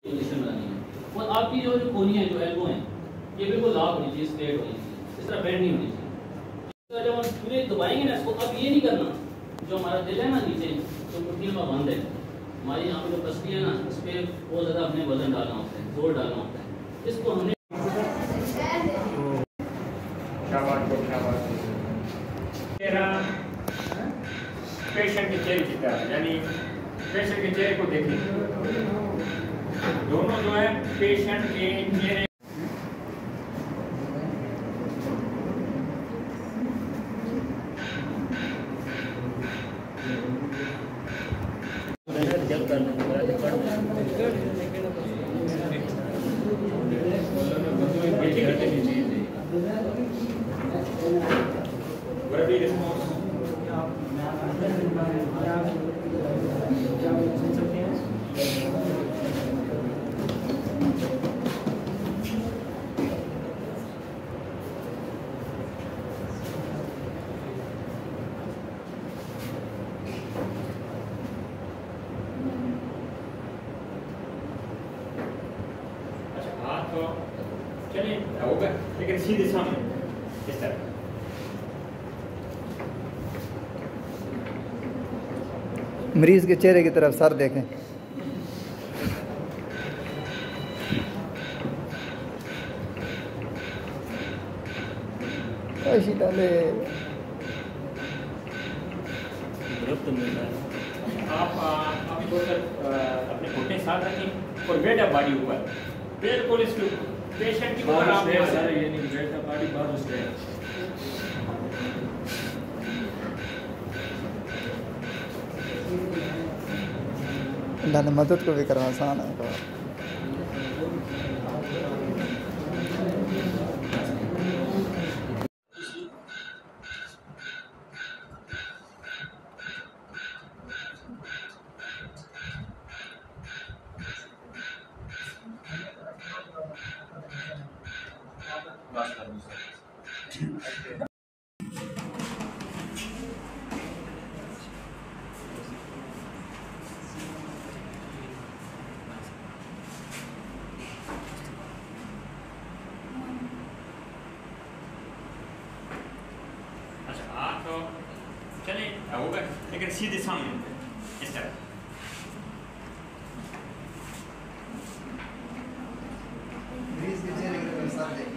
Position बनानी है। और आपकी जो कोहनी है, जो एल्बो है, ये बिल्कुल लॉक होनी चाहिए, स्ट्रेट होनी चाहिए, इस तरह बेंड नहीं होनी चाहिए। तो जब हम पूरे दबाएंगे ना इसको, अब ये नहीं करना जो हमारा दिल है ना नीचे जो मुट्ठियों में बंद है, हमारी यहाँ पे जो पसली है ना, इस पर बहुत ज़्यादा हमने वजन डालना होता है, जोर डालना होता है। इसको हमने पेशेंट के चेहरे की तरफ, यानी पेशेंट के चेहरे को देखें, दोनों जो है पेशेंट के चेहरे तो चलिए होगा, लेकिन सीधे सामने इस तरह। मरीज के चेहरे की तरफ सर देखें। डाले आप अपने घुटने साथ रखें और वेट अप बॉडी ऊपर, बिल्कुल इसके पेशेंट की ऊपर आप ये नहीं वेट अप बॉडी बाहर उसके मदद को भी करना आसान है। तो चलिए होगा, लेकिन सीधे सामने इस तरह। मरीज के चेहरे की तरफ सर देखें।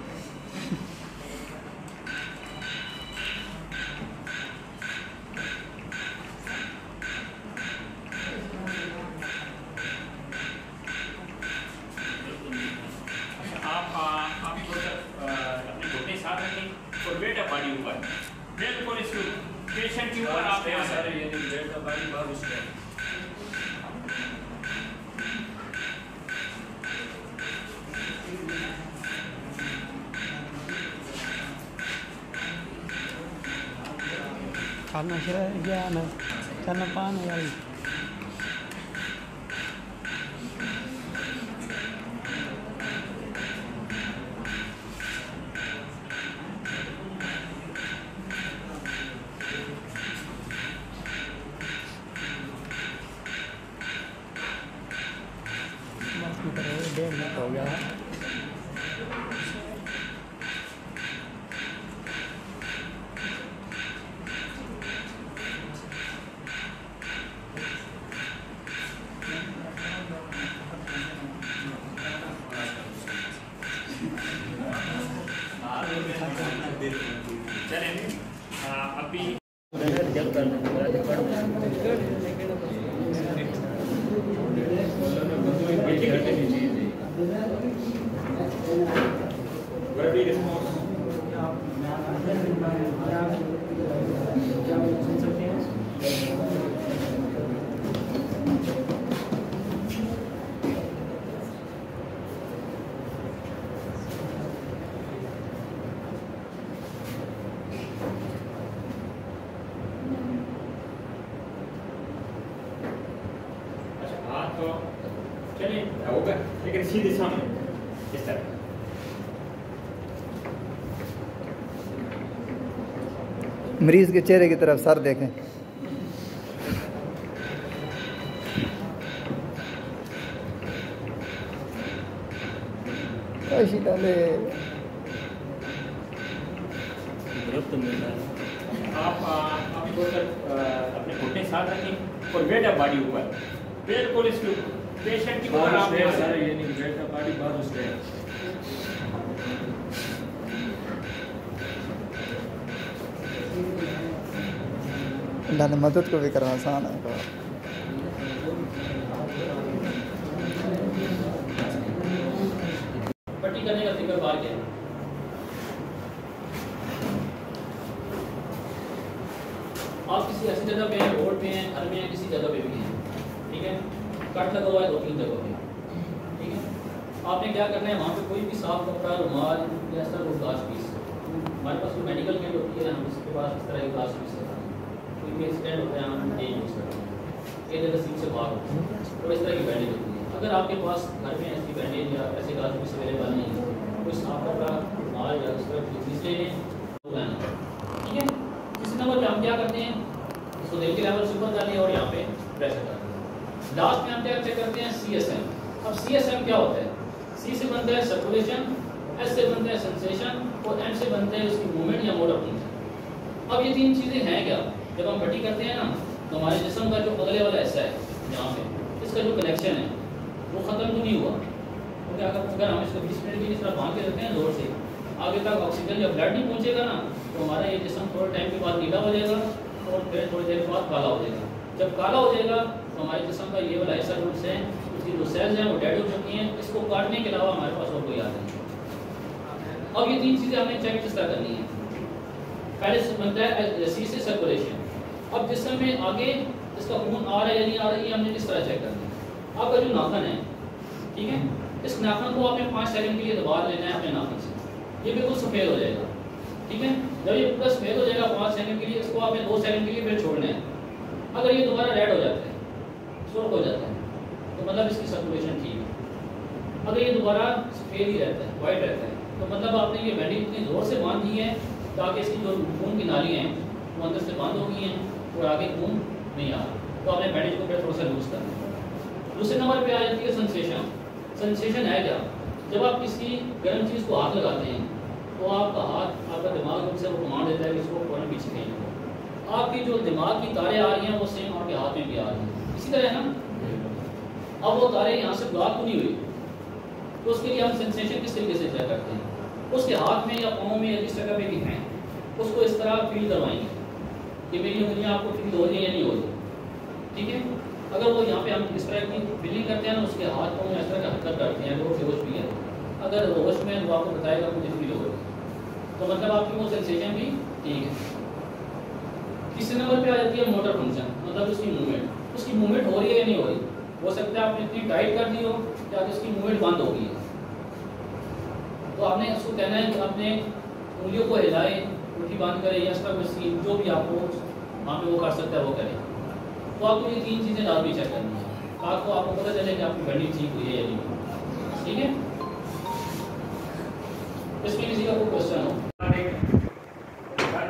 आप अपने घुटने साथ रखें और वेट अप बॉडी ऊपर, बिल्कुल इसके पेशेंट के ऊपर आप यहाँ सारे ये वेट अप बॉडी बाहर उसके karena saya ya karena panas ya. Dia nggak tahu ya. चलें अभी तो चलिए होगा, लेकिन सीधे सामने इस तरह। मरीज के चेहरे की तरफ सर देखें। काशी डाले आप अभी थोड़ा अपने घुटने साथ रखें और वेट अप बॉडी ऊपर, बिल्कुल इसके पेशेंट की ऊपर आप ये नहीं वेट अप बॉडी बाहर उसके अल्लाह ने मदद को भी करना आसान है। पट्टी करने का तरीका बार क्या है? आप किसी ऐसी जगह पे हैं, रोड पे हैं, घर में हैं, किसी जगह पे भी हैं, ठीक है, कट लगा हुआ है 2-3 जगह पे, ठीक है, आपने क्या करना है, वहाँ पे कोई भी साफ कपड़ा, रुमाल या ऐसा कोई ग्लास पीस, हमारे पास कोई मेडिकल किट होती है, हम इसके पास इस तरह की ग्लास पीस करते हैं, कोई भी एक्सीडेंट होता है हम ये यूज़ करते हैं, ये जगह सीट से बाहर होती है, तो इस तरह की बैंडेज होती है। अगर आपके पास घर में ऐसी बैंडेज या ऐसे ग्लास पीस अवेलेबल नहीं है, कोई साफ कपड़ा, रुमाल या इस तरह की चीज़ ले लें, ठीक है। इसी नंबर पे हम क्या करते हैं, इसको दिल के लेवल से ऊपर कर लिया और यहाँ पे प्रेशर कर दिया। लास्ट में हम क्या चेक करते हैं CSM। अब CSM क्या होता है? C से बनता है सर्कुलेशन, S से बनता है सेंसेशन और M से बनता है उसकी मूवमेंट या मोड ऑफ फंक्शन। अब ये 3 चीज़ें हैं क्या? जब हम पट्टी करते हैं ना, तो हमारे जिस्म का जो अगले वाला हिस्सा है यहाँ पे, इसका जो कनेक्शन है वो ख़त्म तो नहीं हुआ, क्योंकि अगर हम इसको 20 मिनट की इस तरह बांध के रखते हैं जोर से, आगे तक ऑक्सीजन या ब्लड नहीं पहुँचेगा ना, तो हमारा ये जिस्म थोड़े टाइम के बाद नीला हो जाएगा और फिर थोड़ी देर के बाद काला हो जाएगा। जब काला हो जाएगा तो हमारे जिस्म का ये वाला हिस्सा जो है, उसकी जो सेल्स हैं वो डेड हो चुकी हैं, इसको काटने के अलावा हमारे पास और कोई याद नहीं। अब ये 3 चीज़ें हमें चेक किस तरह करनी है। पहले से बनता है C से सर्कुलेशन। अब जिस्म में आगे इसका खून आ रहा है या नहीं आ रहा है, ये हमने किस तरह चेक करना है। आपका जो नाखन है, ठीक है, इस नाखन को आपने 5 सेकंड के लिए दबा लेना है अपने नाखन से, ये बिल्कुल सफ़ेद हो जाएगा, ठीक है। जब ये पूरा सफ़ेद हो जाएगा 5 सेकंड के लिए, इसको आपने 2 सेकंड के लिए फिर छोड़ना है। अगर ये दोबारा रेड हो जाता है, सुर्ख हो जाता है, तो मतलब इसकी सर्कुलेशन ठीक है। अगर ये दोबारा सफ़ेद ही रहता है, वाइट रहता है, तो मतलब आपने ये बैंडेज इतनी ज़ोर से बांध दी है ताकि इसकी जो खून की नालियाँ हैं वो अंदर से बंद हो गई हैं और आगे खून नहीं आ रहा, तो आपने बैंडेज को फिर थोड़ा सा लूज़ करना है। दूसरे नंबर पर आ जाती है सेंसेशन। सेंसेशन है क्या? जब आप किसी गर्म चीज़ को हाथ लगाते हैं तो आपका हाथ, आपका दिमाग उनसे वो कमांड देता है कि इसको फौरन पीछे खींचो। आपकी जो दिमाग की तारें आ रही हैं वो सेम आपके हाथ में भी आ रही हैं, इसी तरह है ना। अब वो तारें यहाँ से ब्लॉक नहीं हुई, तो उसके लिए हम सेंसेशन किस तरीके से चेक करते हैं, उसके हाथ में या पाँव में या जिस जगह पे भी हैं उसको इस तरह फील करवाएंगे कि मेरी उंगलियाँ आपको फील हो रही है या नहीं हो रही, ठीक है। अगर वो यहाँ पे हम इस तरह की फीलिंग करते हैं ना, उसके हाथ पाँव में इस तरह का हरकत करते हैं, वो बेहोश भी है, अगर होश में वो आपको बताएगा मुझे फील हो रही है, तो मतलब आपकी वो सेंसेशन भी ठीक है। तीसरे नंबर पे आ जाती है मोटर फंक्शन, मतलब उसकी मूवमेंट। उसकी मूवमेंट हो रही है या नहीं हो रही। हो सकता है आपने इतनी टाइट कर दी हो कि आज उसकी मूवमेंट बंद हो गई है, तो आपने उसको कहना है कि आपने उंगलियों को हिलाए, मुट्ठी बंद करें या इसका कोई जो भी आपको वहाँ पे वो कर सकता है वो करें। तो आपको ये 3 चीज़ें लाजमी चेक करनी है, आपको पता चले कि आपकी बैंडेज ठीक हुई है या नहीं, ठीक है। इसमें किसी का कोई क्वेश्चन हो?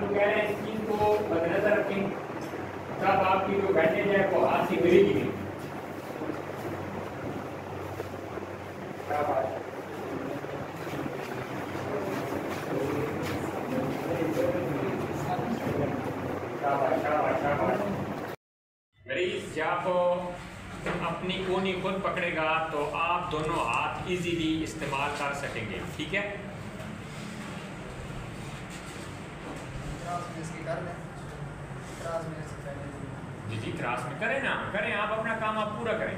कह रहे हैं इस चीज़ को मद्देनजर रखें, तब आपकी जो बैंडेज है वो हाथ से गिरेगी नहीं। क्या बात है? मरीज जब अपनी कोनी खुद पकड़ेगा तो आप दोनों हाथ इजीली इस्तेमाल कर सकेंगे, ठीक है। जी जी, त्रास में करें ना, करें आप अपना काम आप पूरा करें।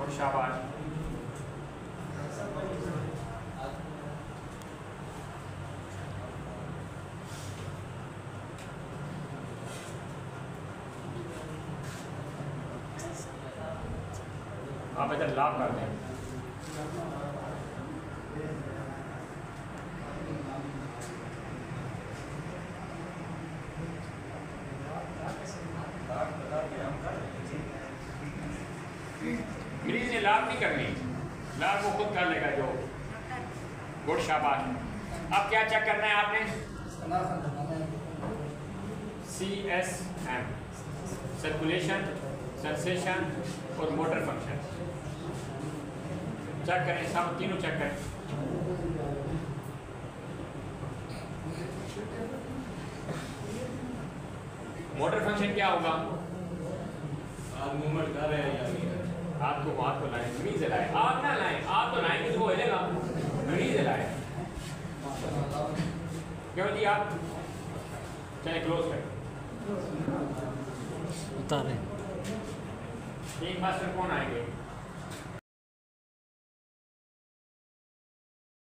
और शाबाश। आप इधर लाभ कर दें। मरीज ने लाभ नहीं करनी, लाभ वो खुद कर लेगा जो। गुड, शाबाश। अब क्या चेक करना है आपने? CSM, सर्कुलेशन, सेंसेशन और मोटर फंक्शन। चेक करें, सब तीनों चेक करें। मोटर फंक्शन क्या होगा? आप मूवमेंट कर रहे हैं या नहीं? हाथ को लाएं, जमीन से लाएं। आप ना लाएं, आप तो लाएंगे तो वो हिलेगा, जमीन से लाएं। क्यों जी? आप चले क्लोज करें। उतारें। एक मास्टर कौन आएंगे?